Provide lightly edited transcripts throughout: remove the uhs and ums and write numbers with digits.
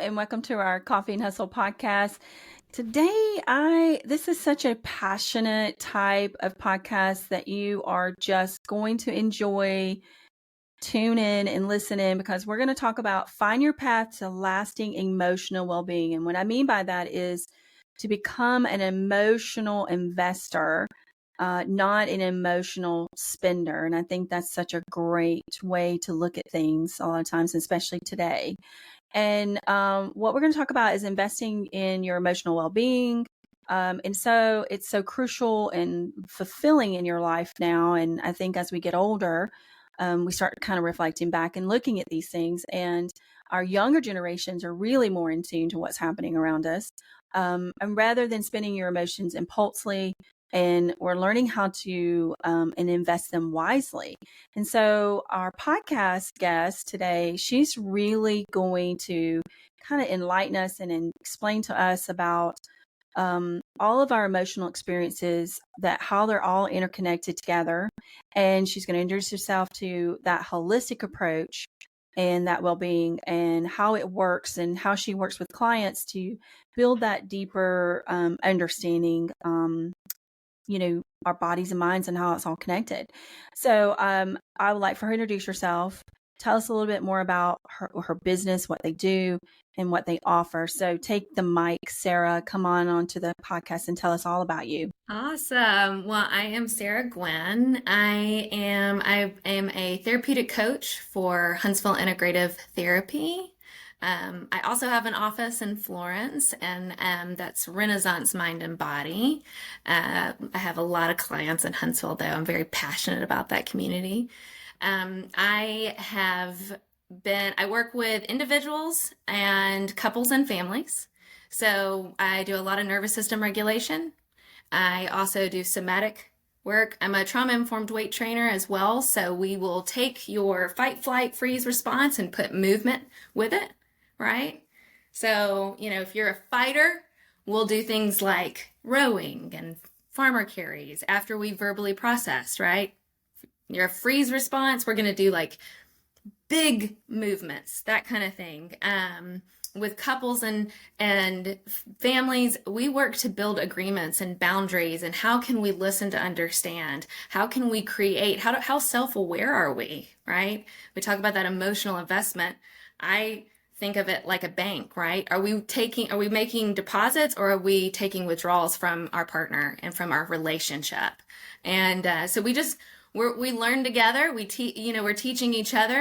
and welcome to our Coffee and Hustle podcast. Today, this is such a passionate type of podcast that you are just going to enjoy. Tune in and listen in because we're going to talk about find your path to lasting emotional well-being. And what I mean by that is to become an emotional investor, not an emotional spender. And I think that's such a great way to look at things a lot of times, especially today. And what we're going to talk about is investing in your emotional well-being. And so it's so crucial and fulfilling in your life now. And I think as we get older, we start kind of reflecting back and looking at these things. And our younger generations are really more in tune to what's happening around us. And rather than spending your emotions impulsively, and we're learning how to and invest them wisely. And so our podcast guest today, she's really going to kind of enlighten us and explain to us about all of our emotional experiences, that how they're all interconnected together. And she's going to introduce herself to that holistic approach and that well-being and how it works and how she works with clients to build that deeper understanding, our bodies and minds and how it's all connected. So I would like for her to introduce herself, tell us a little bit more about her business, what they do, and what they offer. So take the mic, Sarah, come on onto the podcast and tell us all about you. Awesome. Well, I am Sarah Gwin. I am a therapeutic coach for Huntsville Integrative Therapy. I also have an office in Florence, and that's Renaissance Mind and Body. I have a lot of clients in Huntsville, though. I'm very passionate about that community. I work with individuals and couples and families. So I do a lot of nervous system regulation. I also do somatic work. I'm a trauma-informed weight trainer as well. So we will take your fight, flight, freeze response and put movement with it, right? So, if you're a fighter, we'll do things like rowing and farmer carries after we verbally process, right? Your freeze response, we're going to do like big movements, that kind of thing. With couples and families, we work to build agreements and boundaries. And how can we listen to understand? How can we create? How self-aware are we, right? We talk about that emotional investment. I think of it like a bank, right? Are we making deposits, or are we taking withdrawals from our partner and from our relationship? And so we learn together. We're teaching each other,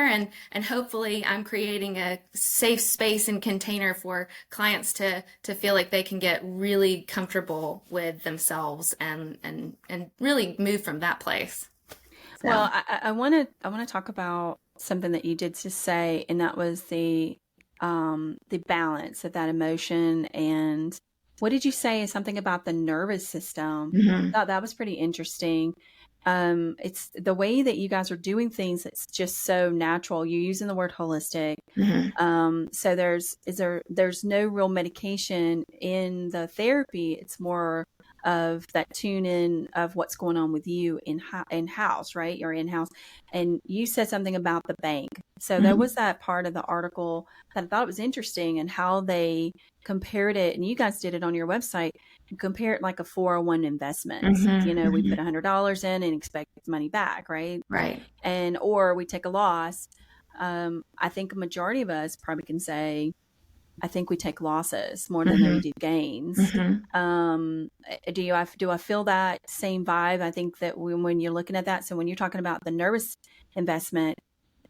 and hopefully I'm creating a safe space and container for clients to feel like they can get really comfortable with themselves and really move from that place. So. Well, I want to talk about something that you did just say, and that was the balance of that emotion. And what did you say? Something about the nervous system. Mm-hmm. I thought that was pretty interesting. It's the way that you guys are doing things. It's just so natural. You're using the word holistic. Mm-hmm. So there's no real medication in the therapy. It's more of that tune in of what's going on with you in house, right? You're in house. And you said something about the bank. So there was that part of the article that I thought was interesting, and how they compared it. And you guys did it on your website. You compare it like a 401 investment. Mm-hmm. We put $100 in and expect money back, right? Right. Or we take a loss. I think a majority of us probably can say, I think we take losses more than we do gains. Do I feel that same vibe? I think that when you're looking at that, so when you're talking about the nervous investment,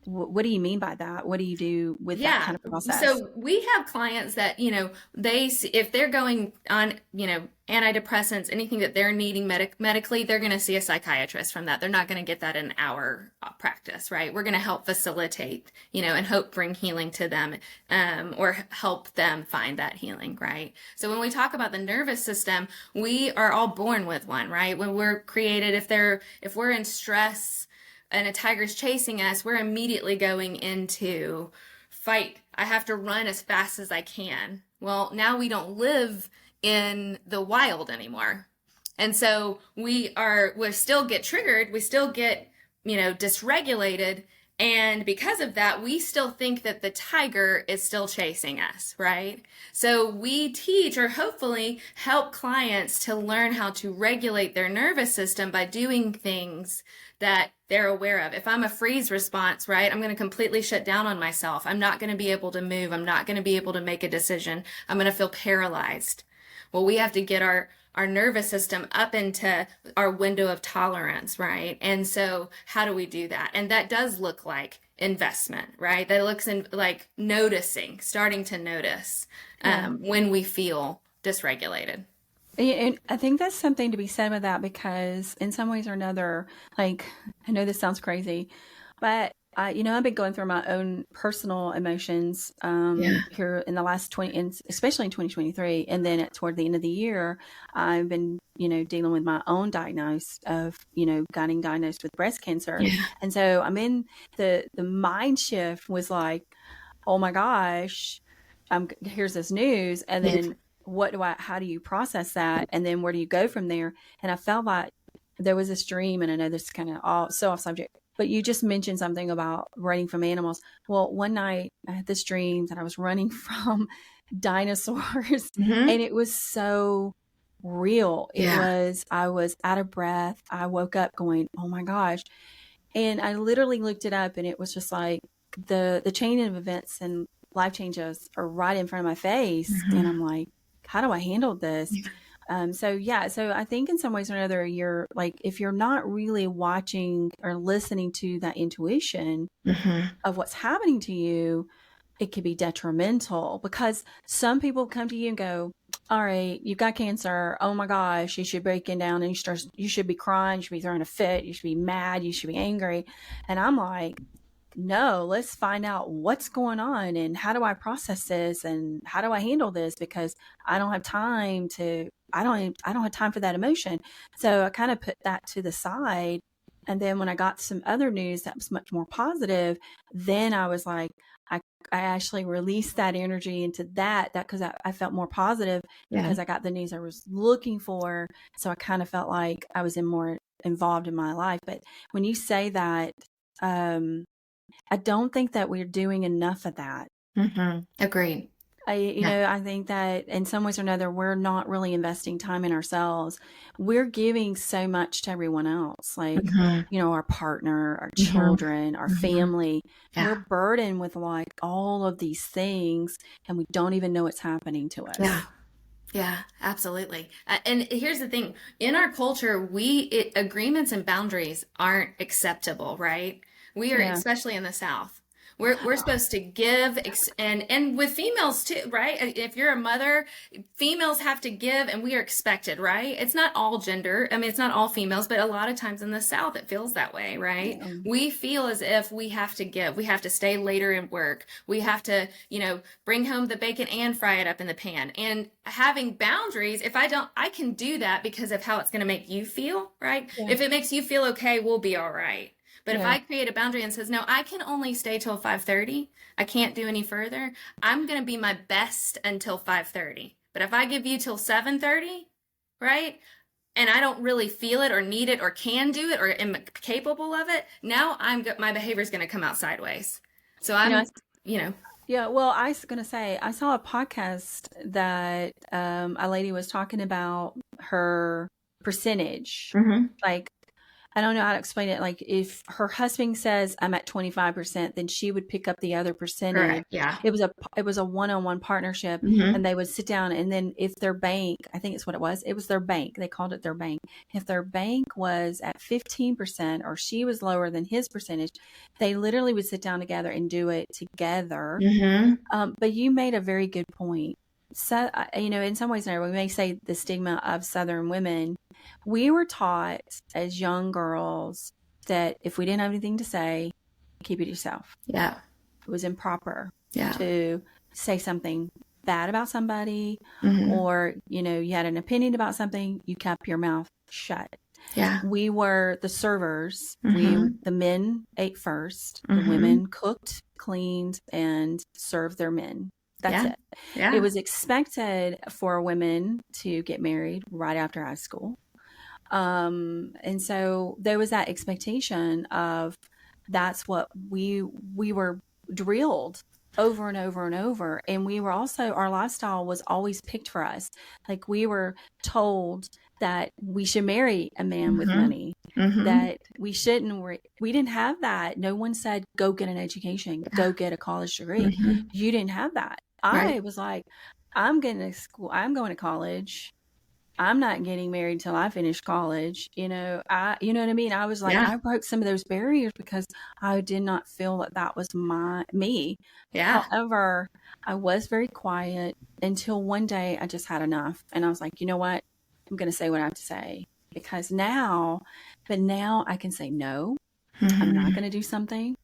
what do you mean by that? What do you do with that kind of process? So we have clients that, if they're going on, antidepressants, anything that they're needing medically, they're going to see a psychiatrist from that. They're not going to get that in our practice, right? We're going to help facilitate, and hope bring healing to them, or help them find that healing, right? So when we talk about the nervous system, we are all born with one, right? When we're created, if we're in stress and a tiger's chasing us, we're immediately going into fight. I have to run as fast as I can. Well, now we don't live in the wild anymore. And so we still get triggered. We still get, dysregulated. And because of that, we still think that the tiger is still chasing us, right? So we teach or hopefully help clients to learn how to regulate their nervous system by doing things that they're aware of. If I'm a freeze response, right, I'm going to completely shut down on myself. I'm not going to be able to move. I'm not going to be able to make a decision. I'm going to feel paralyzed. Well, we have to get our nervous system up into our window of tolerance, right? And so how do we do that? And that does look like investment, right? That looks in like noticing, starting to notice when we feel dysregulated. And I think that's something to be said with that, because in some ways or another, like, I know this sounds crazy, but I've been going through my own personal emotions here in the last 20, and especially in 2023. And then toward the end of the year, I've been, dealing with my own diagnosis of, getting diagnosed with breast cancer. Yeah. And so I'm in the mind shift was like, oh my gosh, here's this news. And then how do you process that? And then where do you go from there? And I felt like there was this dream, and I know this is kind of all so off subject, but you just mentioned something about running from animals. Well, one night I had this dream that I was running from dinosaurs, Mm-hmm. and it was so real. I was out of breath. I woke up going, oh my gosh. And I literally looked it up, and it was just like the chain of events and life changes are right in front of my face. Mm-hmm. And I'm like, how do I handle this? So I think in some ways or another, you're like, if you're not really watching or listening to that intuition of what's happening to you, it could be detrimental, because some people come to you and go, all right, you've got cancer. Oh my gosh, you should be breaking down, and you should be crying. You should be throwing a fit. You should be mad. You should be angry. And I'm like, no, let's find out what's going on, and how do I process this, and how do I handle this, because I don't have time for that emotion. So I kind of put that to the side. And then when I got some other news that was much more positive, then I was like, I actually released that energy into that because I felt more positive because I got the news I was looking for. So I kind of felt like I was more involved in my life. But when you say that, I don't think that we're doing enough of that. Agreed. I think that in some ways or another, we're not really investing time in ourselves. We're giving so much to everyone else, like, our partner, our children, our family. We're burdened with like all of these things, and we don't even know what's happening to us. Yeah, absolutely. And here's the thing. In our culture, agreements and boundaries aren't acceptable, right? We are, especially in the South. We're supposed to give, and with females too, right? If you're a mother, females have to give, and we are expected, right? It's not all gender. I mean, it's not all females, but a lot of times in the South, it feels that way, right? Yeah. We feel as if we have to give. We have to stay later in work. We have to, bring home the bacon and fry it up in the pan. And having boundaries, I can do that because of how it's going to make you feel, right? Yeah. If it makes you feel okay, we'll be all right. But if I create a boundary and says, no, I can only stay till 5:30, I can't do any further, I'm going to be my best until 5:30. But if I give you till 7:30, right, and I don't really feel it or need it or can do it or am capable of it, now my behavior is going to come out sideways. So Yeah, well, I was going to say, I saw a podcast that a lady was talking about her percentage. Like, I don't know how to explain it. Like, if her husband says I'm at 25%, then she would pick up the other percentage. Correct. Yeah. It was a one-on-one partnership, and they would sit down, and then if their bank, I think it's what it was their bank. They called it their bank. If their bank was at 15% or she was lower than his percentage, they literally would sit down together and do it together. But you made a very good point. So, in some ways, we may say the stigma of Southern women. We were taught as young girls that if we didn't have anything to say, keep it yourself. Yeah. It was improper to say something bad about somebody, or, you had an opinion about something, you kept your mouth shut. Yeah. We were the servers. The men ate first. The women cooked, cleaned, and served their men. That's it. Yeah. It was expected for women to get married right after high school. And so there was that expectation of that's what we were drilled over and over and over. And we were also, our lifestyle was always picked for us. Like we were told that we should marry a man with Mm-hmm. money, Mm-hmm. that we shouldn't, we didn't have that. No one said, go get an education, Yeah. go get a college degree. Mm-hmm. You didn't have that. Right. I was like, I'm getting to school, I'm going to college. I'm not getting married till I finish college. You know what I mean? I was like, Yeah. I broke some of those barriers because I did not feel that that was me. Yeah. However, I was very quiet until one day I just had enough. And I was like, you know what? I'm going to say what I have to say because now I can say, no, I'm not Mm-hmm. going to do something.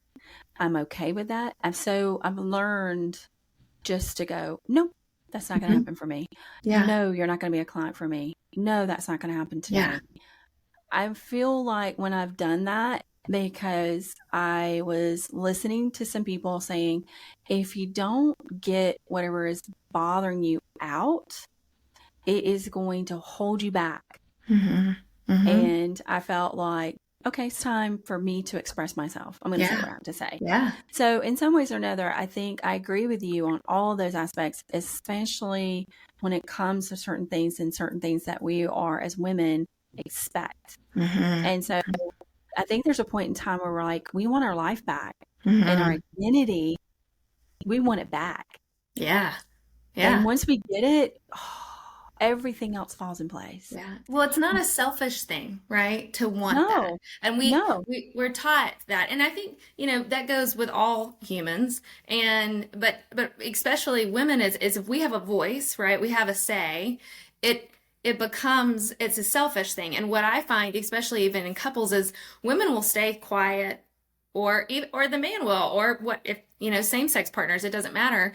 I'm okay with that. And so I've learned just to go, nope, that's not going to Mm-hmm. happen for me. Yeah. No, you're not going to be a client for me. No, that's not going to happen Yeah. today. I feel like when I've done that, because I was listening to some people saying, if you don't get whatever is bothering you out, it is going to hold you back. Mm-hmm. Mm-hmm. And I felt like, okay, it's time for me to express myself. I'm going to say Yeah. what I have to say. Yeah. So, in some ways or another, I think I agree with you on all those aspects, especially when it comes to certain things and certain things that we are as women expect. Mm-hmm. And so, I think there's a point in time where we're like, we want our life back and our Mm-hmm. identity, we want it back. Yeah. Yeah. And once we get it, everything else falls in place. Yeah. Well, it's not a selfish thing, right? To want that. No, And no, we're taught that. And I think, that goes with all humans. And but especially women is if we have a voice, right? We have a say, it becomes it's a selfish thing. And what I find, especially even in couples, is women will stay quiet or the man will, or what if, same-sex partners, it doesn't matter.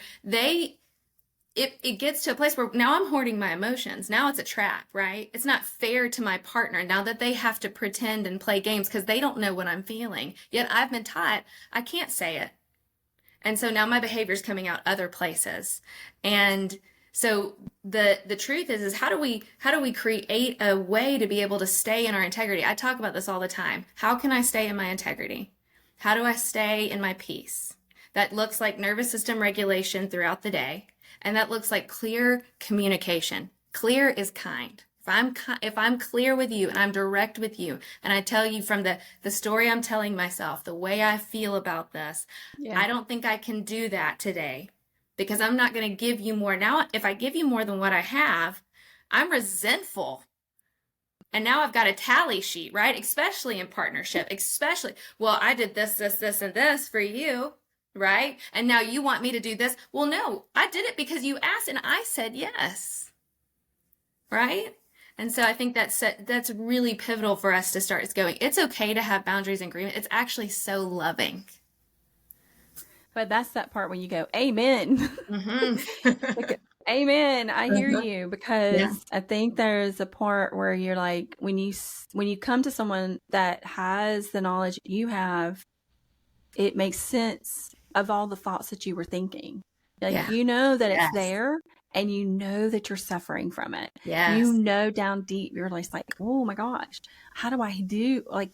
It gets to a place where now I'm hoarding my emotions. Now it's a trap, right? It's not fair to my partner now that they have to pretend and play games because they don't know what I'm feeling. Yet I've been taught I can't say it. And so now my behavior is coming out other places. And so the truth is how do we create a way to be able to stay in our integrity? I talk about this all the time. How can I stay in my integrity? How do I stay in my peace? That looks like nervous system regulation throughout the day. And that looks like clear communication. Clear is kind. If I'm clear with you and I'm direct with you and I tell you from the story I'm telling myself, the way I feel about this, yeah, I don't think I can do that today because I'm not going to give you more. Now, if I give you more than what I have, I'm resentful. And now I've got a tally sheet, right? Especially in partnership, well, I did this, this, this, and this for you. Right? And now you want me to do this? Well, no, I did it because you asked and I said yes. Right? And so I think that's really pivotal for us to start going. It's okay to have boundaries and agreement. It's actually so loving. but that's that part when you go, amen. Mm-hmm. Amen. I hear Uh-huh. you Yeah. because I think there's a part where you're like, when you come to someone that has the knowledge you have, it makes sense of all the thoughts that you were thinking. Like, Yeah. you know that it's Yes. there and you know that you're suffering from it. You Yes. know down deep, you're like, oh my gosh, how do I do, like,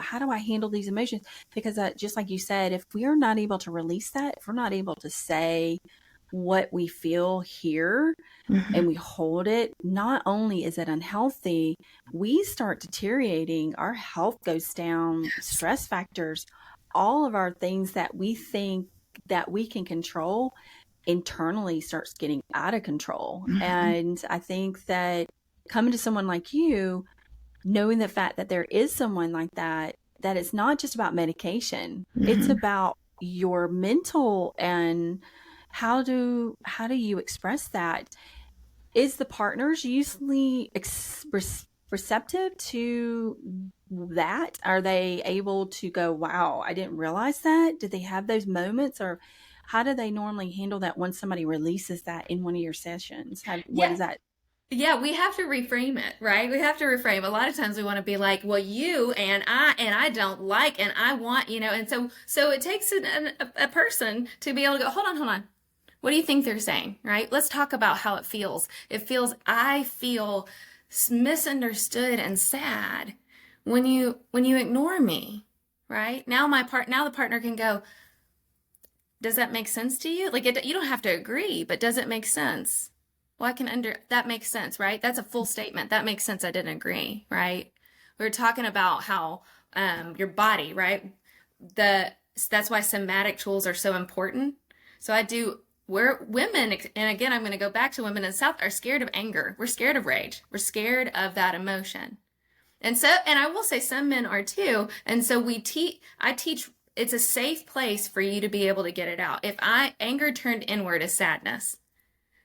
how do I handle these emotions? Because just like you said, if we are not able to release that, if we're not able to say what we feel here Mm-hmm. and we hold it, not only is it unhealthy, we start deteriorating, our health goes down, stress factors, all of our things that we think that we can control internally starts getting out of control. Mm-hmm. And I think that coming to someone like you, knowing the fact that there is someone like that it's not just about medication, it's Mm-hmm. about your mental and how do you express that? Is the partners usually receptive to that? Are they able to go, wow, I didn't realize that? Do they have those moments, or how do they normally handle that once somebody releases that in one of your sessions? What Yeah. is that? Yeah, we have to reframe it, right? We have to reframe. A lot of times we want to be like, well, you and I don't like, and I want, and so it takes a person to be able to go, hold on. What do you think they're saying, right? Let's talk about how it feels. I feel misunderstood and sad when you ignore me, right? Now the partner can go, does that make sense to you? Like you don't have to agree, but does it make sense? Well, that makes sense, right? That's a full statement. That makes sense. I didn't agree, right? We were talking about how your body, right? That's why somatic tools are so important. So we're women, and again, I'm going to go back to women in the South, are scared of anger. We're scared of rage. We're scared of that emotion. And I will say some men are too. And so I teach, it's a safe place for you to be able to get it out. Anger turned inward is sadness.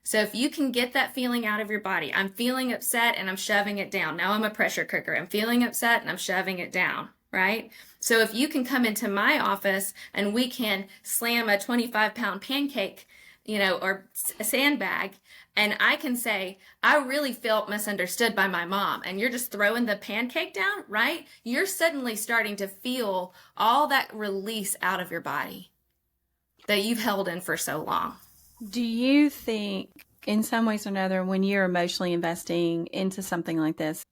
So if you can get that feeling out of your body, I'm feeling upset and I'm shoving it down. Now I'm a pressure cooker. I'm feeling upset and I'm shoving it down, right? So if you can come into my office and we can slam a 25-pound pancake, or a sandbag, and I can say, I really felt misunderstood by my mom, and you're just throwing the pancake down, right? You're suddenly starting to feel all that release out of your body that you've held in for so long. Do you think, in some ways or another, when you're emotionally investing into something like this,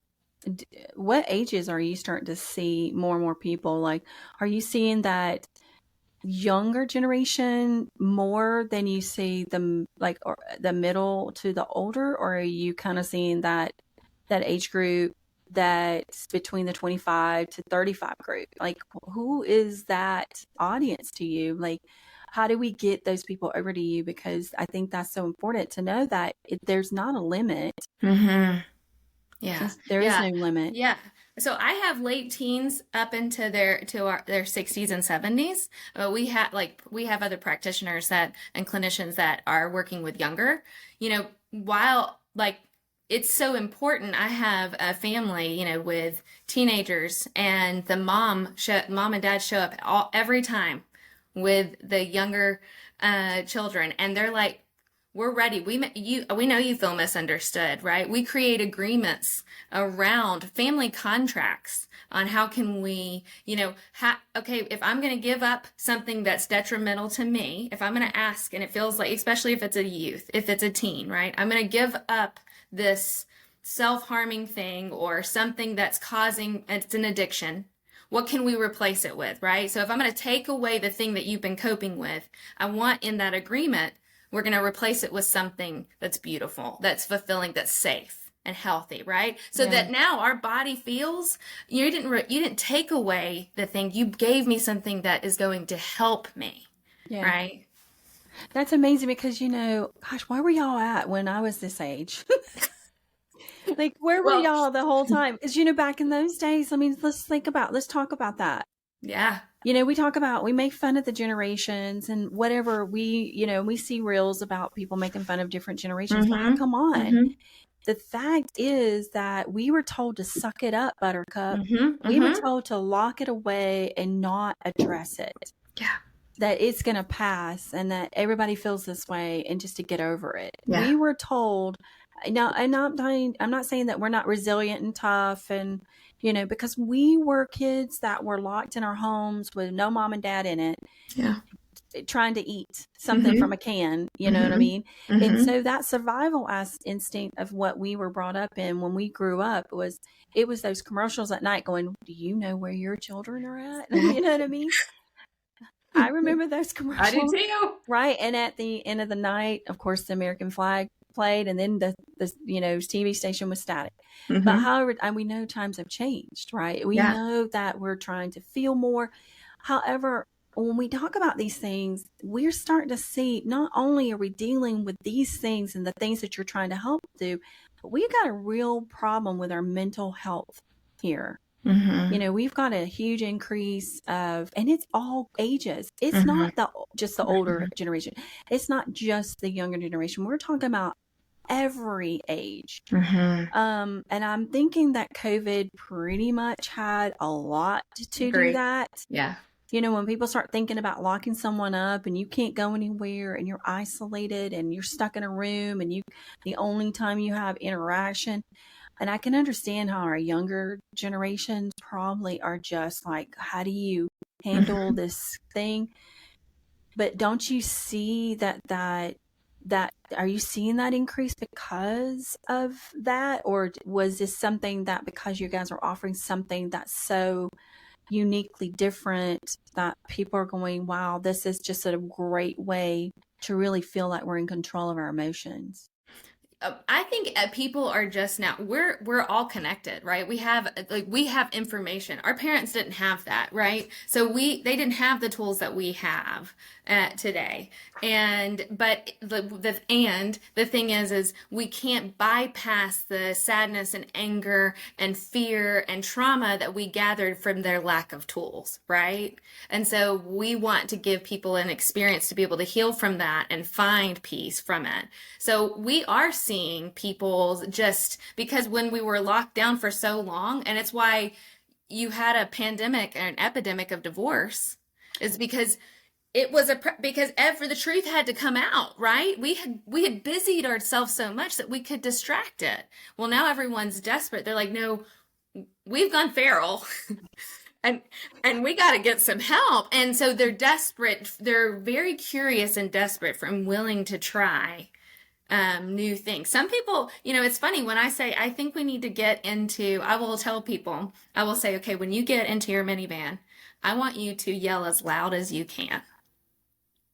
what ages are you starting to see more and more people? Like, are you seeing that younger generation more than you see the or the middle to the older, or are you kind of seeing that age group that's between the 25 to 35 group? Like, who is that audience to you? Like, how do we get those people over to you? Because I think that's so important to know that there's not a limit. Mm-hmm. Yeah. There is no limit. Yeah. So I have late teens up into their 60s and 70s. We have other practitioners and clinicians that are working with younger. While it's so important. I have a family, with teenagers, and the mom and dad show up every time with the younger children, and they're like, we're ready. We know you feel misunderstood, right? We create agreements around family contracts on how can we, okay, if I'm going to give up something that's detrimental to me, if I'm going to ask, and it feels like, especially if it's a youth, if it's a teen, right? I'm going to give up this self-harming thing or something that's it's an addiction. What can we replace it with, right? So if I'm going to take away the thing that you've been coping with, I want in that agreement, we're going to replace it with something that's beautiful, that's fulfilling, that's safe and healthy, right? So that now our body feels you didn't take away the thing. You gave me something that is going to help me, right? That's amazing because, gosh, where were y'all at when I was this age? Like, where were y'all the whole time? Because, back in those days, I mean, let's talk about that. Yeah. We make fun of the generations and whatever we see reels about people making fun of different generations. Mm-hmm. But come on. Mm-hmm. The fact is that we were told to suck it up, Buttercup. Mm-hmm. We were told to lock it away and not address it. Yeah. That it's going to pass and that everybody feels this way and just to get over it. Yeah. We were told, now, I'm not saying that we're not resilient and tough and, because we were kids that were locked in our homes with no mom and dad in it. Yeah. Trying to eat something from a can, you know what I mean? Mm-hmm. And so that survival instinct of what we were brought up in when we grew up was those commercials at night going, do you know where your children are at? You know what I mean? I remember those commercials. I do too. Right. And at the end of the night, of course, the American flag played and then the TV station was static. Mm-hmm. But however, and we know times have changed, right? We know that we're trying to feel more. However, when we talk about these things, we're starting to see not only are we dealing with these things and the things that you're trying to help do, but we've got a real problem with our mental health here. Mm-hmm. We've got a huge increase and it's all ages. It's not just the older generation. It's not just the younger generation. We're talking about every age. And I'm thinking that COVID pretty much had a lot to do that. Yeah. When people start thinking about locking someone up and you can't go anywhere and you're isolated and you're stuck in a room and the only time you have interaction. And I can understand how our younger generations probably are just like, how do you handle this thing? But don't you see that are you seeing that increase because of that? Or was this something that because you guys are offering something that's so uniquely different that people are going, wow, this is just a great way to really feel like we're in control of our emotions? I think people are just now we're all connected, right? We have information. Our parents didn't have that, right? So they didn't have the tools that we have today. But the thing is we can't bypass the sadness and anger and fear and trauma that we gathered from their lack of tools, right? And so we want to give people an experience to be able to heal from that and find peace from it. So we are seeing people just because when we were locked down for so long, and it's why you had a pandemic and an epidemic of divorce, is because the truth had to come out, right? We had busied ourselves so much that we could distract it. Well, now everyone's desperate. They're like, no, we've gone feral. And we got to get some help. And so they're desperate. They're very curious and desperate and willing to try new things. Some people, it's funny when I say, I think we need to get into, I will tell people, I will say, okay, when you get into your minivan, I want you to yell as loud as you can.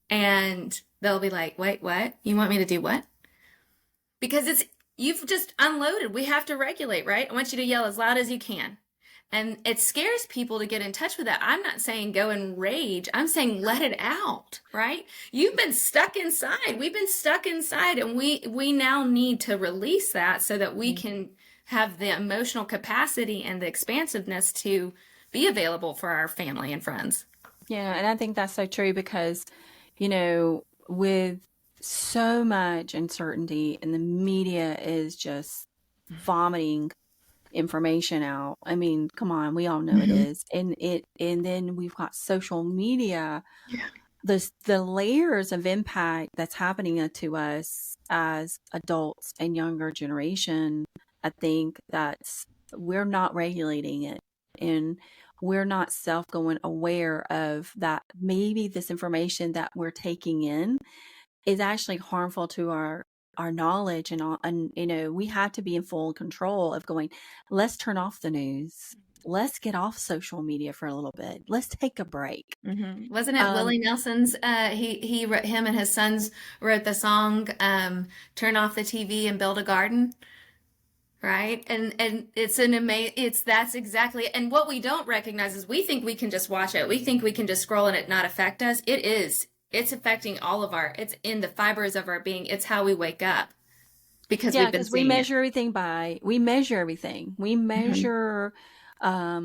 And they'll be like, wait, what? You want me to do what? Because you've just unloaded. We have to regulate, right? I want you to yell as loud as you can. And it scares people to get in touch with that. I'm not saying go and rage. I'm saying let it out, right? You've been stuck inside. We've been stuck inside, and we now need to release that so that we can have the emotional capacity and the expansiveness to be available for our family and friends. Yeah, and I think that's so true because, with so much uncertainty and the media is just vomiting information out. I mean, come on, we all know it is. And then we've got social media. Yeah. The layers of impact that's happening to us as adults and younger generation, I think we're not regulating it, and we're not going aware of that. Maybe this information that we're taking in is actually harmful to our knowledge and we have to be in full control of going, let's turn off the news. Let's get off social media for a little bit. Let's take a break. Mm-hmm. Wasn't it Willie Nelson's, him and his sons wrote the song, Turn Off the TV and Build a Garden. Right. And that's exactly. And what we don't recognize is we think we can just watch it. We think we can just scroll and it not affect us. It is. It's affecting it's in the fibers of our being. It's how we wake up because we measure everything we measure, how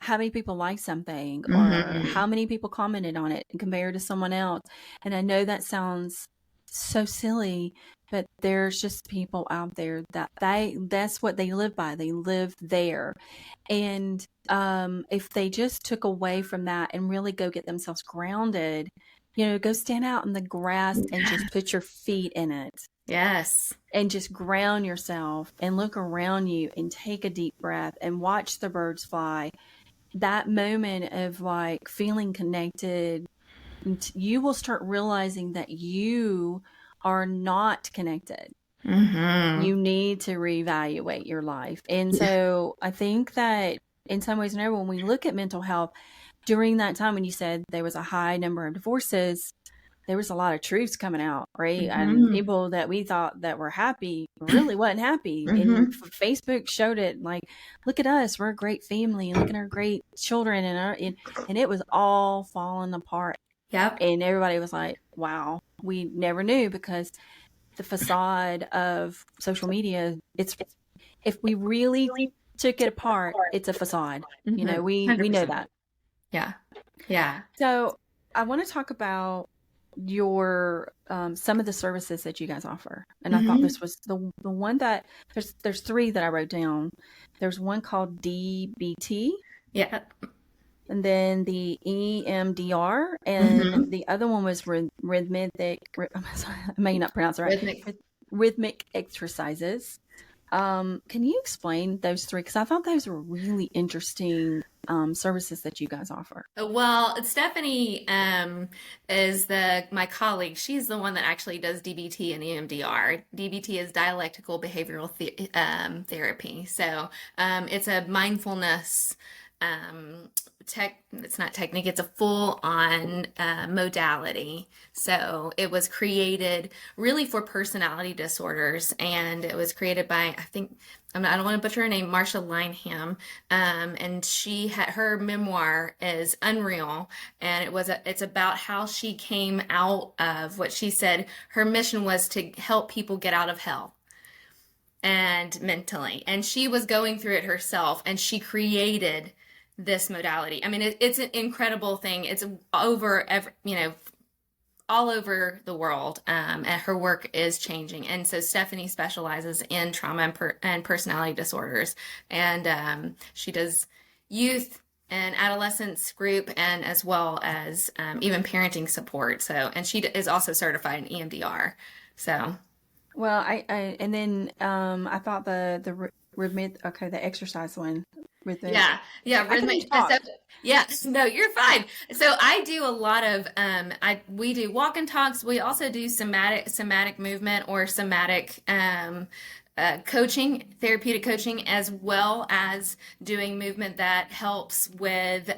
many people like something or how many people commented on it compared to someone else. And I know that sounds so silly, but there's just people out there that's what they live by. They live there. And if they just took away from that and really go get themselves grounded, go stand out in the grass and just put your feet in it. Yes. And just ground yourself and look around you and take a deep breath and watch the birds fly. That moment of like feeling connected, you will start realizing that you are not connected. Mm-hmm. You need to reevaluate your life. And so I think that in some ways, when we look at mental health, during that time when you said there was a high number of divorces, there was a lot of truths coming out, right? And people that we thought that were happy really wasn't happy. And Facebook showed it, like, look at us, we're a great family, and look at our great children, and it was all falling apart. Yep. And everybody was like, wow, we never knew, because the facade of social media, if we really took it apart, it's a facade. We 100%. Know that. Yeah. Yeah. So I want to talk about your some of the services that you guys offer. And I thought this was the one that there's three that I wrote down. There's one called DBT. Yeah. And then the EMDR, and the other one was rhythmic. I may not pronounce it right. Rhythmic exercises. Can you explain those three? Because I thought those were really interesting services that you guys offer. Well, Stephanie is my colleague. She's the one that actually does DBT and EMDR. DBT is dialectical behavioral therapy. So it's a mindfulness it's not technique, it's a full on modality. So it was created really for personality disorders, and it was created by, I don't want to butcher her name, Marsha Lineham. And her memoir is Unreal. And it's about how she came out of what she said her mission was to help people get out of hell and mentally. And she was going through it herself, and she created this modality. I mean, it's an incredible thing. It's all over the world, and her work is changing. And so Stephanie specializes in trauma and personality disorders, and she does youth and adolescence group, and as well as even parenting support. So, and she is also certified in EMDR. So, well, I thought the exercise one. Rhythmic. No, you're fine. So I do a lot of we do walk and talks. We also do somatic movement or somatic coaching, therapeutic coaching, as well as doing movement that helps with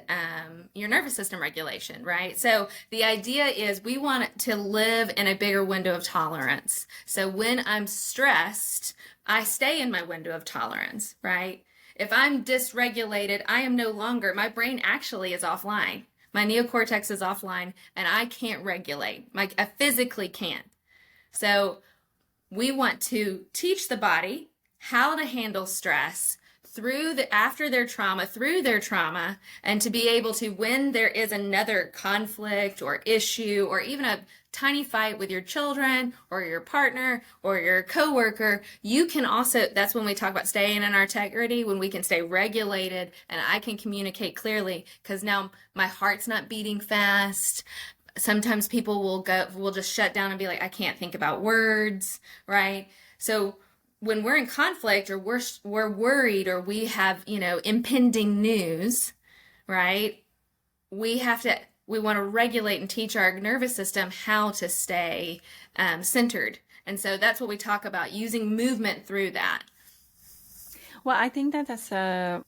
your nervous system regulation, right? So the idea is we want to live in a bigger window of tolerance. So when I'm stressed, I stay in my window of tolerance, right? If I'm dysregulated, my brain actually is offline. My neocortex is offline, and I can't regulate. I physically can't. So we want to teach the body how to handle stress through their trauma, and to be able to, when there is another conflict or issue, or even a tiny fight with your children or your partner or your coworker, you can also, that's when we talk about staying in our integrity, when we can stay regulated and I can communicate clearly, because now my heart's not beating fast. Sometimes people will just shut down and be like, I can't think about words, right? So when we're in conflict, or we're worried, or we have, impending news, right? We want to regulate and teach our nervous system how to stay centered. And so that's what we talk about, using movement through that. Well, I think that's I'm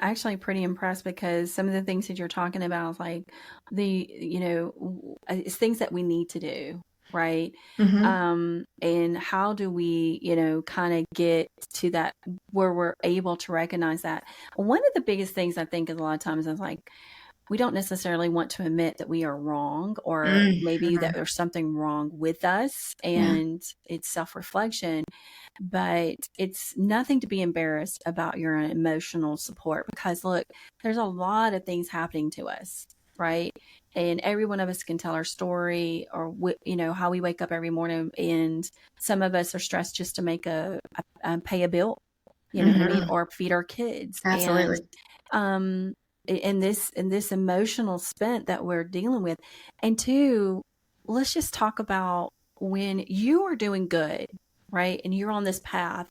actually pretty impressed, because some of the things that you're talking about, like it's things that we need to do, right? Mm-hmm. And how do we, kind of get to that where we're able to recognize that? One of the biggest things I think is, a lot of times, is like, we don't necessarily want to admit that we are wrong, or maybe that there's something wrong with us, and it's self-reflection. But it's nothing to be embarrassed about your emotional support, because look, there's a lot of things happening to us, right? And every one of us can tell our story, or how we wake up every morning, and some of us are stressed just to make pay a bill, what I mean, or feed our kids. Absolutely. And in this emotional spent that we're dealing with. And two, let's just talk about when you are doing good, right? And you're on this path,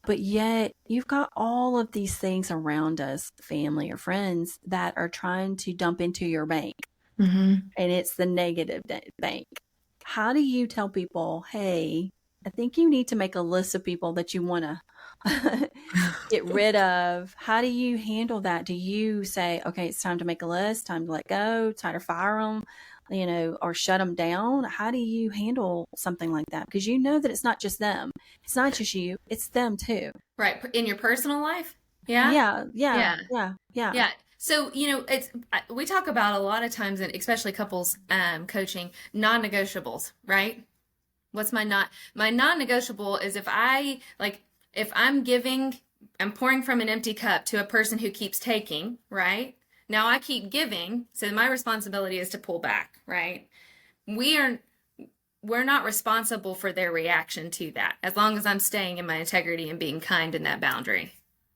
but yet you've got all of these things around us, family or friends, that are trying to dump into your bank. And it's the negative bank. How do you tell people, hey, I think you need to make a list of people that you want to get rid of? How do you handle that? Do you say, okay, it's time to make a list, time to let go, time to fire them, or shut them down? How do you handle something like that? Because you know that it's not just them. It's not just you. It's them too. Right. In your personal life? Yeah. Yeah. So, we talk about a lot of times, and especially couples coaching, non-negotiables, right? What's my non-negotiable is, if I'm pouring from an empty cup to a person who keeps taking, right? Now I keep giving, so my responsibility is to pull back, right? We're not responsible for their reaction to that, as long as I'm staying in my integrity and being kind in that boundary.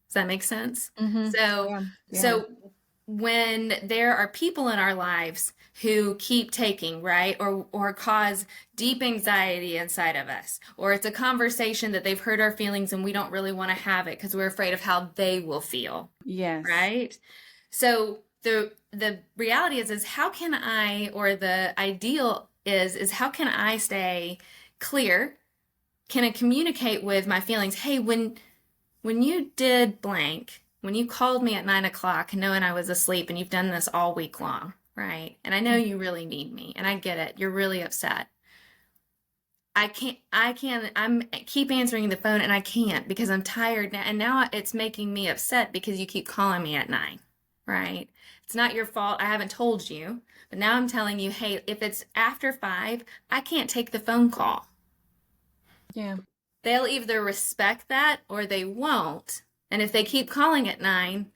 Does that make sense? So when there are people in our lives who keep taking, right, or cause deep anxiety inside of us, or it's a conversation that they've hurt our feelings and we don't really want to have it because we're afraid of how they will feel. Yes. Right? So the reality is how can I, or the ideal is how can I stay clear? Can I communicate with my feelings? Hey, when you did blank, when you called me at 9 o'clock knowing I was asleep, and you've done this all week long, right? And I know you really need me, and I get it. You're really upset. I keep answering the phone, and I can't because I'm tired now. And now it's making me upset because you keep calling me at 9, right? It's not your fault. I haven't told you, but now I'm telling you, hey, if it's after 5, I can't take the phone call. Yeah. They'll either respect that or they won't. And if they keep calling at 9,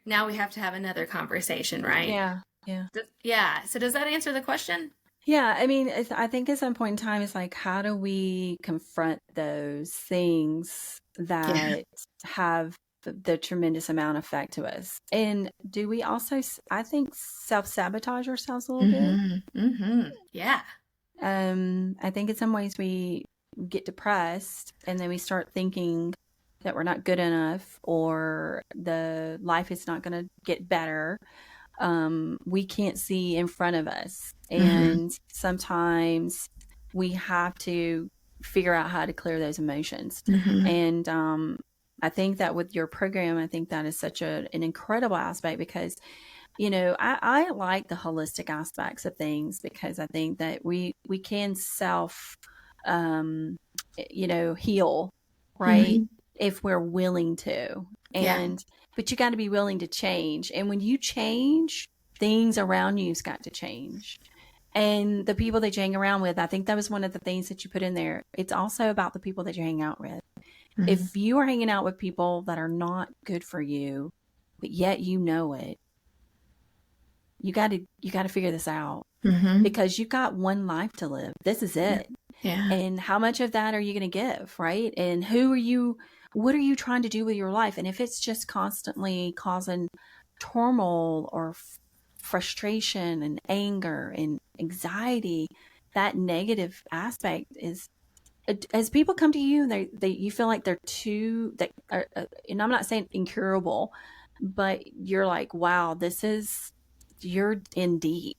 now we have to have another conversation, right? Yeah. Yeah. Yeah. So does that answer the question? Yeah. I mean, I think at some point in time, it's like, how do we confront those things that have the tremendous amount of effect to us? And do we also, I think, self-sabotage ourselves a little bit? Yeah. I think in some ways we get depressed and then we start thinking that we're not good enough or the life is not going to get better. We can't see in front of us. And sometimes we have to figure out how to clear those emotions. And I think that with your program, I think that is such an incredible aspect because, you know, I like the holistic aspects of things because I think that we can you know, heal, right? If we're willing to. And but you got to be willing to change. And when you change, things around you's got to change. And the people that you hang around with, I think that was one of the things that you put in there. It's also about the people that you hang out with. If you are hanging out with people that are not good for you, but yet you know it, you got to figure this out because you've got one life to live. This is it. Yeah. And how much of that are you going to give, right? And what are you trying to do with your life? And if it's just constantly causing turmoil or frustration and anger and anxiety, that negative aspect is, as people come to you, you feel like they're and I'm not saying incurable, but you're like, wow, you're in deep.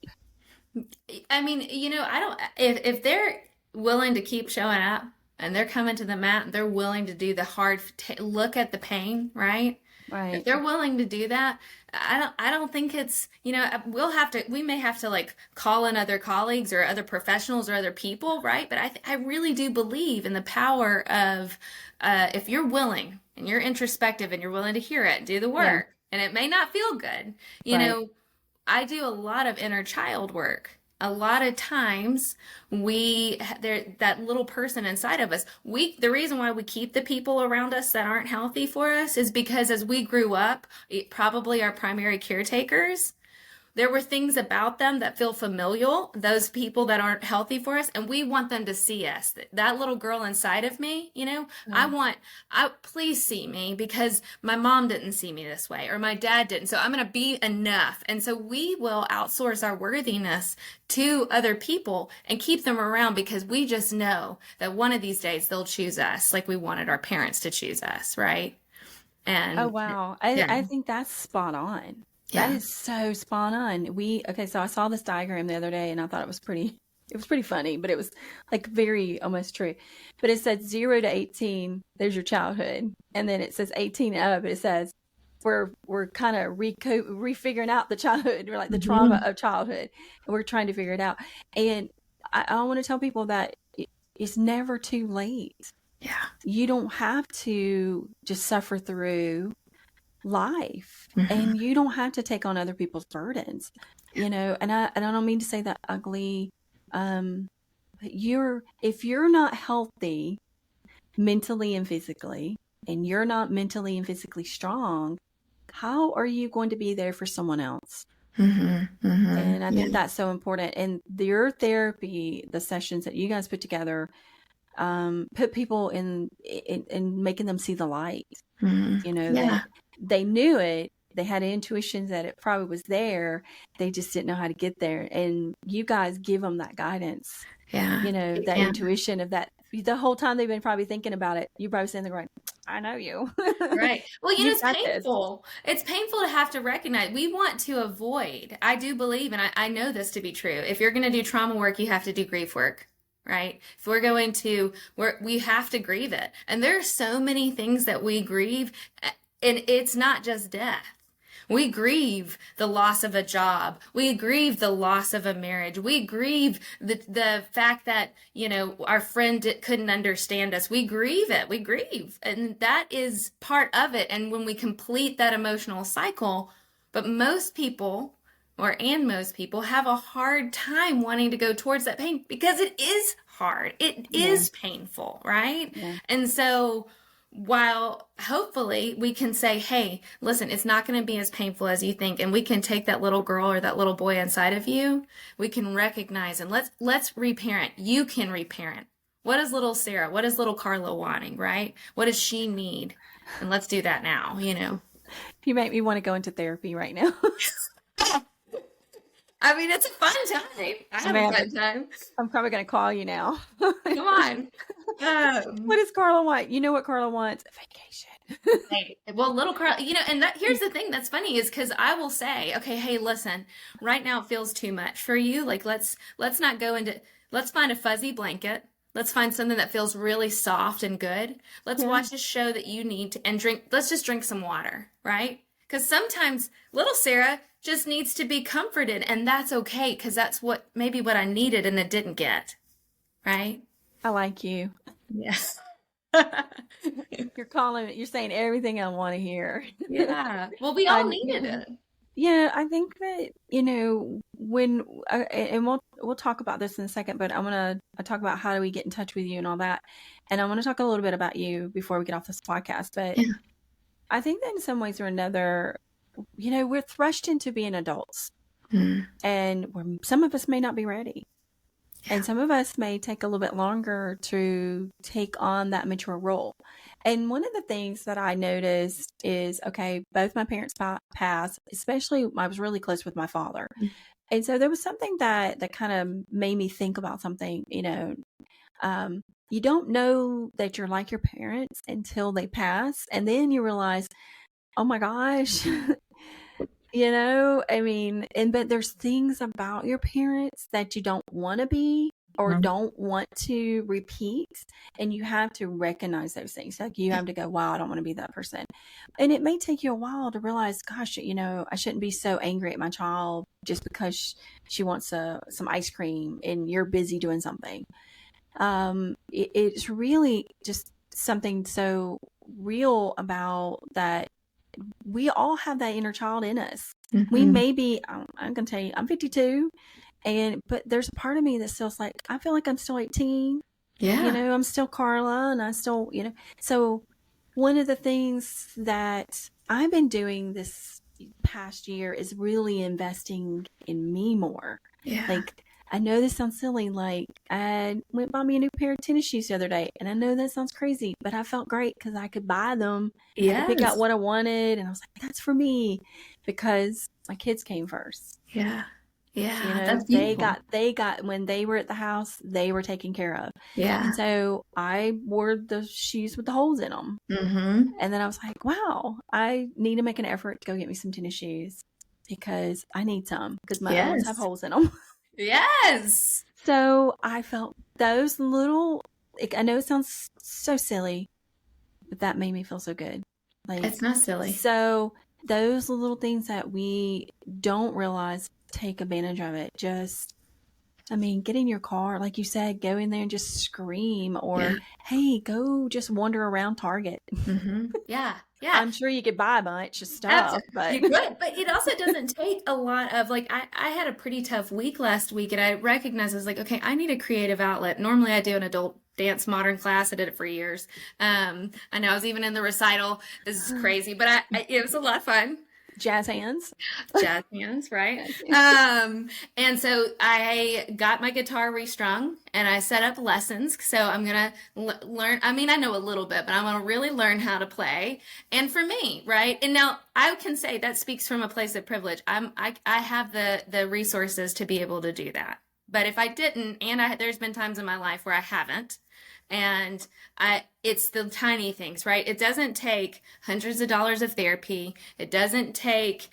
I mean, you know, if they're willing to keep showing up and they're coming to the mat and they're willing to do the hard look at the pain, right? Right. If they're willing to do that, I don't think it's, you know, we may have to like call in other colleagues or other professionals or other people, right? But I really do believe in the power of, if you're willing and you're introspective and you're willing to hear it, do the work, and it may not feel good. You know, I do a lot of inner child work. A lot of times that little person inside of us, the reason why we keep the people around us that aren't healthy for us is because as we grew up, probably our primary caretakers, there were things about them that feel familial, those people that aren't healthy for us, and we want them to see us. That little girl inside of me, you know, please see me because my mom didn't see me this way or my dad didn't. So I'm going to be enough. And so we will outsource our worthiness to other people and keep them around because we just know that one of these days they'll choose us like we wanted our parents to choose us, right? And oh, wow. I think that's spot on. That is so spot on. So I saw this diagram the other day and I thought it was pretty funny, but it was like very almost true. But it said 0 to 18, there's your childhood. And then it says 18 and up, it says we're kind of refiguring out the childhood. We're like the trauma of childhood and we're trying to figure it out. And I want to tell people that it's never too late. Yeah. You don't have to just suffer through life and you don't have to take on other people's burdens, you know, and I don't mean to say that ugly, but if you're not healthy mentally and physically, and you're not mentally and physically strong, how are you going to be there for someone else? And I think that's so important. And your therapy, the sessions that you guys put together, put people in making them see the light, you know, that they knew it. They had intuitions that it probably was there. They just didn't know how to get there. And you guys give them that guidance. Yeah. You know, that intuition of that. The whole time they've been probably thinking about it, you're probably sitting there going, I know you. Right. Well, you know, it's painful. It's painful to have to recognize. We want to avoid. I do believe, and I know this to be true. If you're going to do trauma work, you have to do grief work. Right? If we're going to, we have to grieve it. And there are so many things that we grieve. And it's not just death. We grieve the loss of a job. We grieve the loss of a marriage. We grieve the fact that, our friend couldn't understand us. We grieve it. We grieve. And that is part of it. And when we complete that emotional cycle, but most people have a hard time wanting to go towards that pain because it is hard. It is painful, right? Yeah. And so while hopefully we can say, hey, listen, it's not going to be as painful as you think, and we can take that little girl or that little boy inside of you, we can recognize and let's reparent. You can reparent. What is little Sarah? What is little Carla wanting, right? What does she need? And let's do that now, You make me want to go into therapy right now. I mean, it's a fun time. I have a fun time. I'm probably going to call you now. Come on. What does Carla want? You know what Carla wants? A vacation. Hey, well, little Carla, and here's the thing that's funny is because I will say, okay, hey, listen, right now it feels too much for you. Like, let's not go into, let's find a fuzzy blanket. Let's find something that feels really soft and good. Let's watch a show that you need to, and let's just drink some water, right? Because sometimes little Sarah just needs to be comforted, and that's okay, because that's maybe what I needed and it didn't get, right? I like you. Yes. You're saying everything I want to hear. Yeah. Well, we all needed it. Yeah, I think that, when, and we'll talk about this in a second, but I want to talk about how do we get in touch with you and all that. And I want to talk a little bit about you before we get off this podcast. But I think that in some ways or another, we're thrust into being adults, and some of us may not be ready. Yeah. And some of us may take a little bit longer to take on that mature role. And one of the things that I noticed is, okay, both my parents passed, especially I was really close with my father. And so there was something that kind of made me think about something, you don't know that you're like your parents until they pass. And then you realize, oh my gosh, but there's things about your parents that you don't want to be or don't want to repeat. And you have to recognize those things. Like you have to go, wow, I don't want to be that person. And it may take you a while to realize, gosh, I shouldn't be so angry at my child just because she wants some ice cream and you're busy doing something. It's really just something so real about that. We all have that inner child in us. We may be, I'm going to tell you, I'm 52, but there's a part of me that still's like, I feel like I'm still 18. Yeah. I'm still Carla, and I still, so one of the things that I've been doing this past year is really investing in me more. Yeah. Like, I know this sounds silly. Like, I went and bought me a new pair of tennis shoes the other day. And I know that sounds crazy, but I felt great because I could buy them. Yes. I could pick out what I wanted. And I was like, that's for me, because my kids came first. Yeah. Yeah. That's beautiful. They got, when they were at the house, they were taken care of. Yeah. And so I wore the shoes with the holes in them. And then I was like, wow, I need to make an effort to go get me some tennis shoes because I need some, because my ones have holes in them. Yes. So I felt those little, I know it sounds so silly, but that made me feel so good. Like, it's not silly. So those little things that we don't realize, take advantage of it. Just, get in your car, like you said, go in there and just scream, or hey, go just wander around Target. Yeah. Yeah. I'm sure you could buy a bunch of stuff. But you could, but it also doesn't take a lot of, like, I had a pretty tough week last week, and I recognized, I was like, okay, I need a creative outlet. Normally I do an adult dance modern class. I did it for years. I know I was even in the recital. This is crazy, but it was a lot of fun. Jazz hands, right? And so I got my guitar restrung and I set up lessons. So I'm going to learn. I know a little bit, but I want to really learn how to play. And for me, right? And now I can say that speaks from a place of privilege. I have the resources to be able to do that. But if I didn't, and there's been times in my life where I haven't, and it's the tiny things, right? It doesn't take hundreds of dollars of therapy. It doesn't take,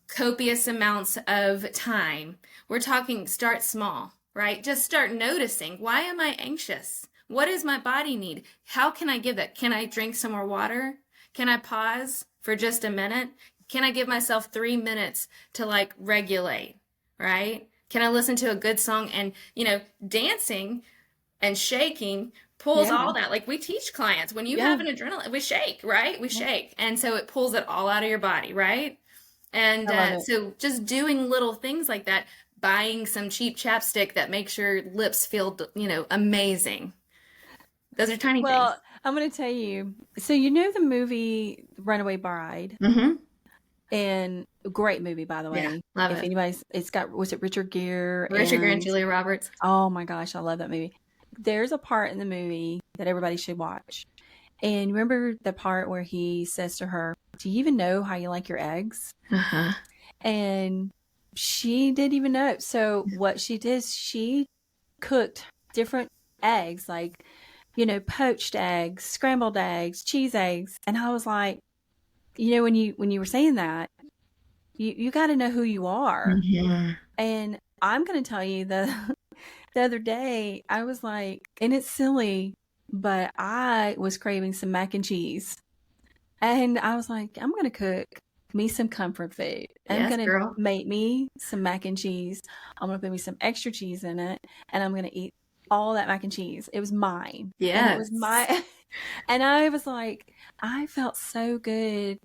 copious amounts of time. We're talking start small, right? Just start noticing, why am I anxious? What does my body need? How can I give that? Can I drink some more water? Can I pause for just a minute? Can I give myself 3 minutes to like regulate, right? Can I listen to a good song? And, dancing and shaking pulls Yeah. all that. Like we teach clients, when you have Yeah. an adrenaline, we shake, right? We Yeah. shake. And so it pulls it all out of your body, right? And I love it. so just doing little things like that, buying some cheap chapstick that makes your lips feel, amazing. Those are tiny things. Well, I'm going to tell you. So, you know the movie Runaway Bride? Mm-hmm. And a great movie, by the Yeah, way. love If it. anybody's, it's got, was it Richard Gere? Richard Gere and And Julia Roberts. oh my gosh, I love that movie. There's a part in the movie that everybody should watch. And remember the part where he says to her, "Do you even know how you like your eggs?" Uh-huh. And she didn't even know. So what she did is she cooked different eggs, like, poached eggs, scrambled eggs, cheese eggs. And I was like, when you were saying that, you got to know who you are. Mm-hmm. And I'm going to tell you the other day, I was like, and it's silly, but I was craving some mac and cheese. And I was like, I'm going to cook me some comfort food. I'm Yes, going to girl. make me some mac and cheese. I'm going to put me some extra cheese in it. And I'm going to eat all that mac and cheese. It was mine. And it was Yes. my, and I was like, I felt so good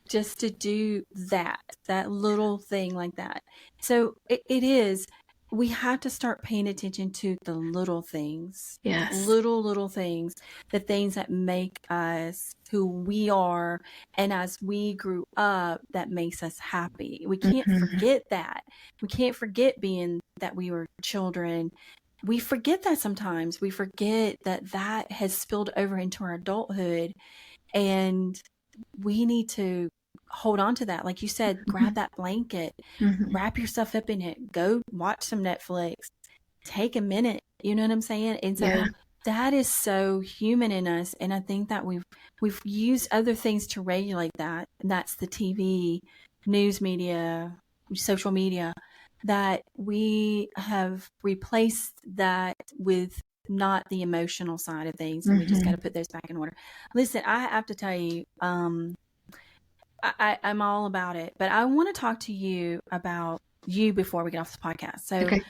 just to do that little thing like that. So it is, we have to start paying attention to the Yes. little things, the things that make us who we are. And as we grew up, that makes us happy. We can't Mm-hmm. forget that. We can't forget being that we were children. We forget that sometimes. We forget that has spilled over into our adulthood, and we need to hold on to that. Like you said, grab that blanket, Mm-hmm. wrap yourself up in it, go watch some Netflix, take a minute. You know what I'm saying? And Yeah. so that is so human in us. And I think that we've used other things to regulate that. And that's the TV, news media, social media, that we have replaced that with not the emotional side of things. And we just got Mm-hmm. to put those back in order. Listen, I have to tell you, I'm all about it, but I want to talk to you about you before we get off the podcast. So Okay.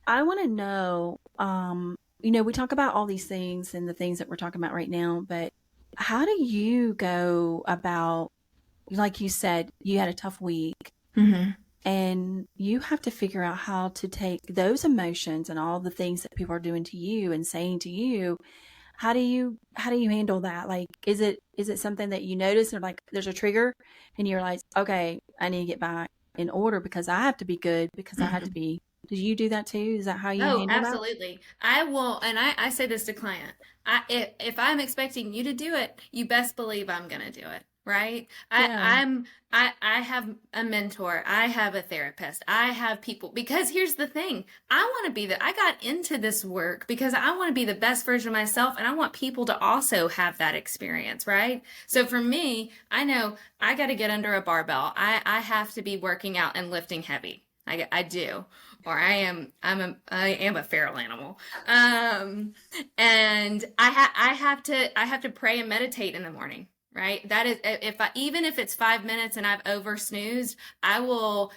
I want to know, we talk about all these things and the things that we're talking about right now, but how do you go about, like you said, you had a tough week Mm-hmm. and you have to figure out how to take those emotions and all the things that people are doing to you and saying to you. How do you handle that? Like, is it something that you notice or like there's a trigger and you're like, okay, I need to get back in order because I have to be good because I have to Mm-hmm. be. Did you do that too? Is that how you Oh, handle that? absolutely. I will, and I say this to client. If I'm expecting you to do it, you best believe I'm gonna do it, right? Yeah. I have a mentor, I have a therapist, I have people, because here's the thing. I got into this work because I want to be the best version of myself, and I want people to also have that experience, right? So for me, I know I got to get under a barbell. I have to be working out and lifting heavy. I do, or I am a feral animal. And I have to pray and meditate in the morning, right? That is, even if it's 5 minutes and I've over snoozed, I will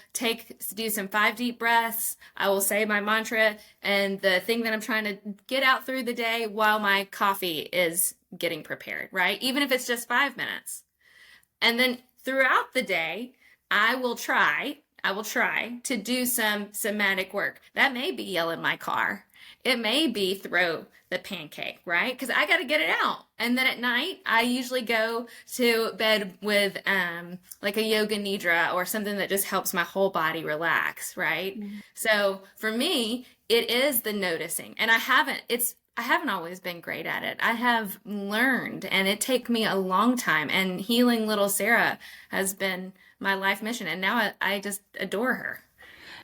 do some 5 deep breaths. I will say my mantra and the thing that I'm trying to get out through the day while my coffee is getting prepared, right? Even if it's just 5 minutes. And then throughout the day, I will try to do some somatic work. That may be yell in my car. It may be throw the pancake, right? Because I got to get it out. And then at night, I usually go to bed with like a yoga nidra or something that just helps my whole body relax, right? Mhm. So for me, it is the noticing. And I haven't always been great at it. I have learned, and it took me a long time. And healing little Sarah has been my life mission, and now I just adore her.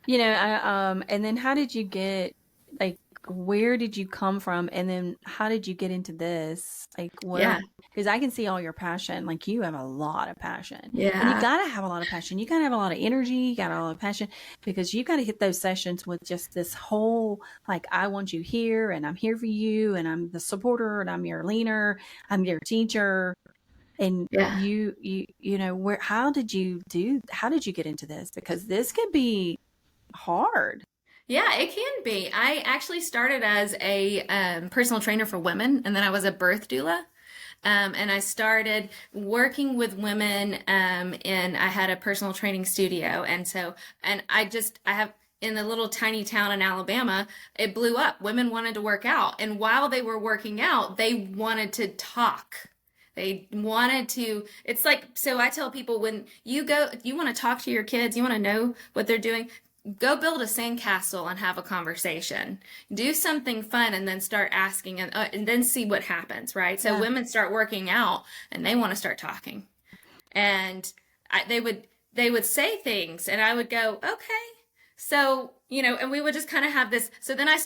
And then how did you get, like, where did you come from? And then how did you get into this? Like, Yeah, because I can see all your passion. Like, you have a lot of passion. And you yeah. got to have a lot of passion. You got to have a lot of energy. You got a lot of passion because you got to hit those sessions with just this whole, like, I want you here and I'm here for you and I'm the supporter and I'm your leaner, I'm your teacher. And Yeah. you know, how did you get into this? Because this can be hard. Yeah, it can be. I actually started as a personal trainer for women, and then I was a birth doula. And I started working with women, and I had a personal training studio. And so, and I have, in the little tiny town in Alabama, it blew up. Women wanted to work out. And while they were working out, they wanted to talk. They wanted to, it's like, so I tell people, when you go, you want to talk to your kids, you want to know what they're doing, go build a sandcastle and have a conversation. Do something fun and then start asking, and then see what happens, right? So Yeah. women start working out and they want to start talking. And they would say things and I would go, okay. So, you know, and we would just kind of have this. So then I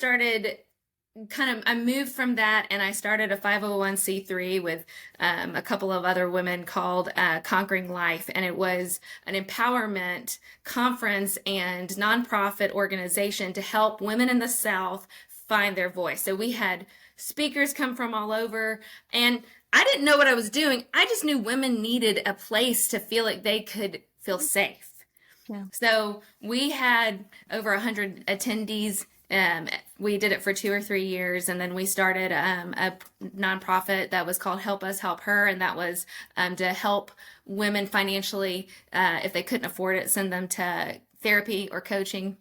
moved from that and I started a 501c3 with a couple of other women called Conquering Life. And it was an empowerment conference and nonprofit organization to help women in the South find their voice. So we had speakers come from all over, and I didn't know what I was doing. I just knew women needed a place to feel like they could feel safe. Yeah. So we had over 100 attendees. We did it for 2 or 3 years, and then we started a nonprofit that was called Help Us Help Her, and that was to help women financially, if they couldn't afford it, send them to therapy or coaching.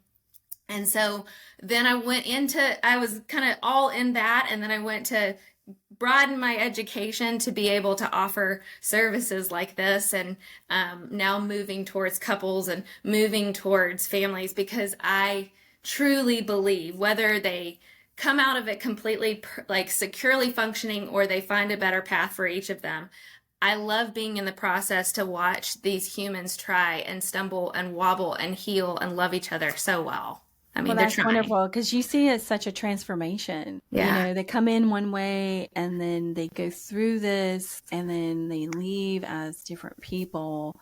And so then I was kind of all in that, and then I went to broaden my education to be able to offer services like this, and now moving towards couples and moving towards families, because I truly believe whether they come out of it completely like securely functioning or they find a better path for each of them. I love being in the process to watch these humans try and stumble and wobble and heal and love each other so well. I mean, Well, they're that's trying. wonderful, because you see it's such a transformation. Yeah. You know, they come in one way and then they go through this and then they leave as different people.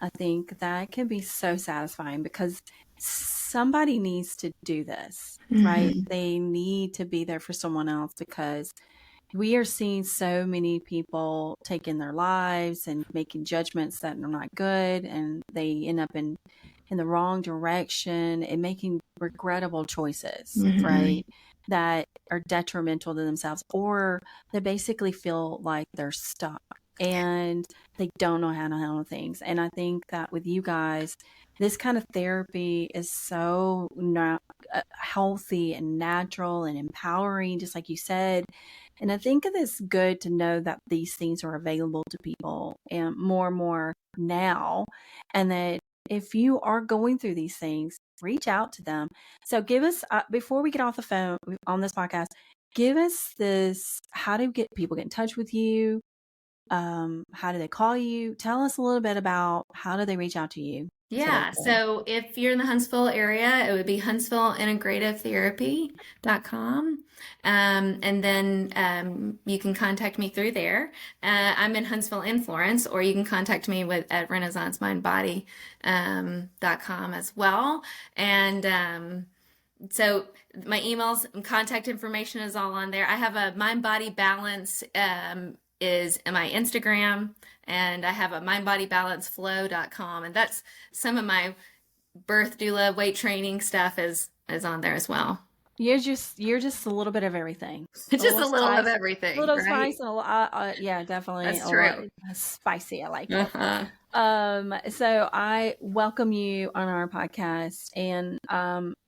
I think that can be so satisfying, because somebody needs to do this, right? They need to be there for someone else, because we are seeing so many people taking their lives and making judgments that are not good, and they end up in the wrong direction and making regrettable choices, right? That are detrimental to themselves, or they basically feel like they're stuck and they don't know how to handle things. And I think that with you guys, this kind of therapy is so healthy and natural and empowering, just like you said. And I think it is good to know that these things are available to people and more now, and that if you are going through these things, reach out to them. So give us, before we get off the phone on this podcast, give us this, how do people get in touch with you? How do they call you? Tell us a little bit about how do they reach out to you? Yeah, so if you're in the Huntsville area, it would be huntsvilleintegrativetherapy.com. And then you can contact me through there. I'm in Huntsville in Florence, or you can contact me at renaissancemindbody.com as well. And so my emails and contact information is all on there. I have a Mind Body Balance is my Instagram, and I have a mindbodybalanceflow.com, and that's some of my birth doula weight training stuff is on there as well. You're just a little bit of everything. Just a little of everything. A little right? spice and a lot, yeah, definitely. That's true. Spicy. I like it. So I welcome you on our podcast, and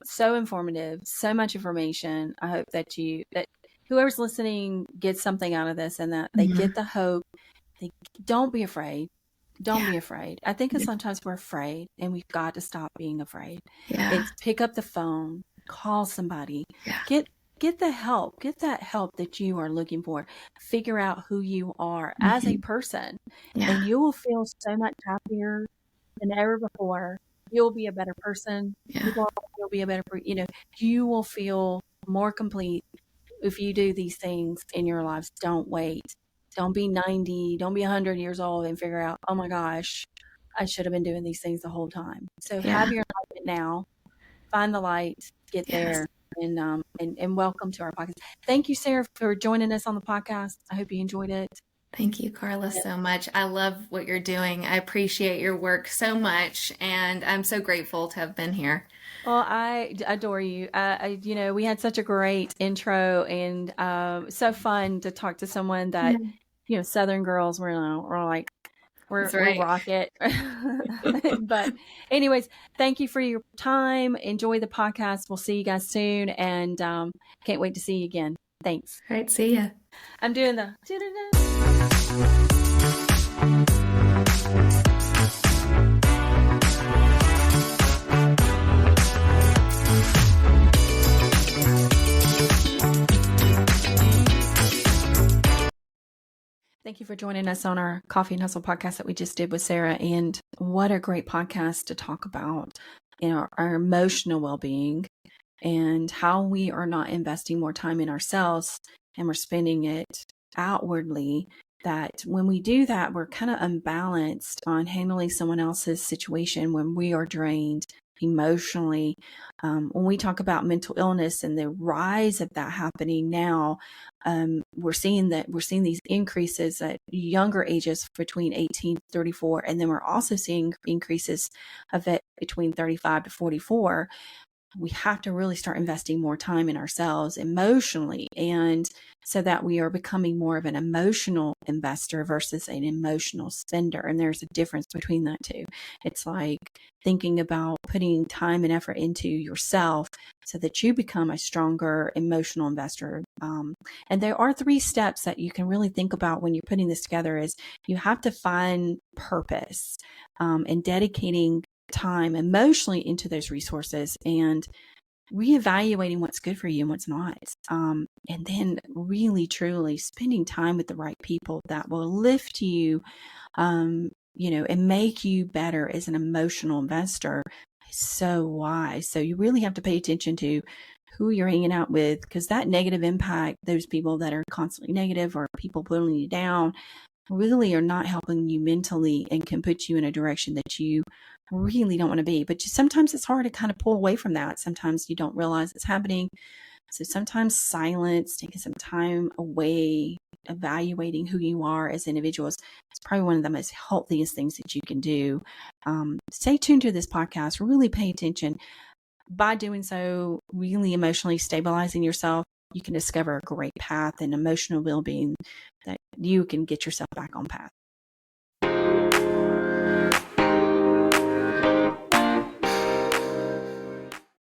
so informative, so much information. I hope that whoever's listening gets something out of this, and that they get the hope. Don't be afraid. Don't be afraid. I think sometimes we're afraid, and we've got to stop being afraid. It's pick up the phone, call somebody, get the help, get that help that you are looking for. Figure out who you are as a person, and you will feel so much happier than ever before. You'll be a better person. You'll be a better, you will feel more complete if you do these things in your lives. Don't wait. Don't be 90, don't be 100 years old and figure out, oh my gosh, I should have been doing these things the whole time. So have your light now, find the light, get there, and welcome to our podcast. Thank you, Sarah, for joining us on the podcast. I hope you enjoyed it. Thank you, Carla, so much. I love what you're doing. I appreciate your work so much, and I'm so grateful to have been here. Well, I adore you. We had such a great intro and so fun to talk to someone that, Yeah. Southern girls, we're like, That's we right. rock it. But anyways, thank you for your time. Enjoy the podcast. We'll see you guys soon. And can't wait to see you again. Thanks. All right, see ya. I'm doing the. Thank you for joining us on our Coffee and Hustle podcast that we just did with Sarah. And what a great podcast to talk about, our emotional well-being and how we are not investing more time in ourselves and we're spending it outwardly. That when we do that, we're kind of unbalanced on handling someone else's situation when we are drained emotionally. When we talk about mental illness and the rise of that happening now, we're seeing these increases at younger ages between 18 to 34, and then we're also seeing increases of it between 35 to 44. We have to really start investing more time in ourselves emotionally, and so that we are becoming more of an emotional investor versus an emotional spender. And there's a difference between that two. It's like thinking about putting time and effort into yourself so that you become a stronger emotional investor. And there are 3 steps that you can really think about when you're putting this together. Is you have to find purpose, and dedicating time emotionally into those resources and reevaluating what's good for you and what's not. And then really, truly spending time with the right people that will lift you, and make you better as an emotional investor. So wise. So you really have to pay attention to who you're hanging out with, because that negative impact, those people that are constantly negative or people pulling you down, really are not helping you mentally and can put you in a direction that you really don't want to be. But sometimes it's hard to kind of pull away from that. Sometimes you don't realize it's happening. So sometimes silence, taking some time away, evaluating who you are as individuals, is probably one of the most healthiest things that you can do. Stay tuned to this podcast. Really pay attention. By doing so, really emotionally stabilizing yourself, you can discover a great path and emotional well-being that you can get yourself back on path.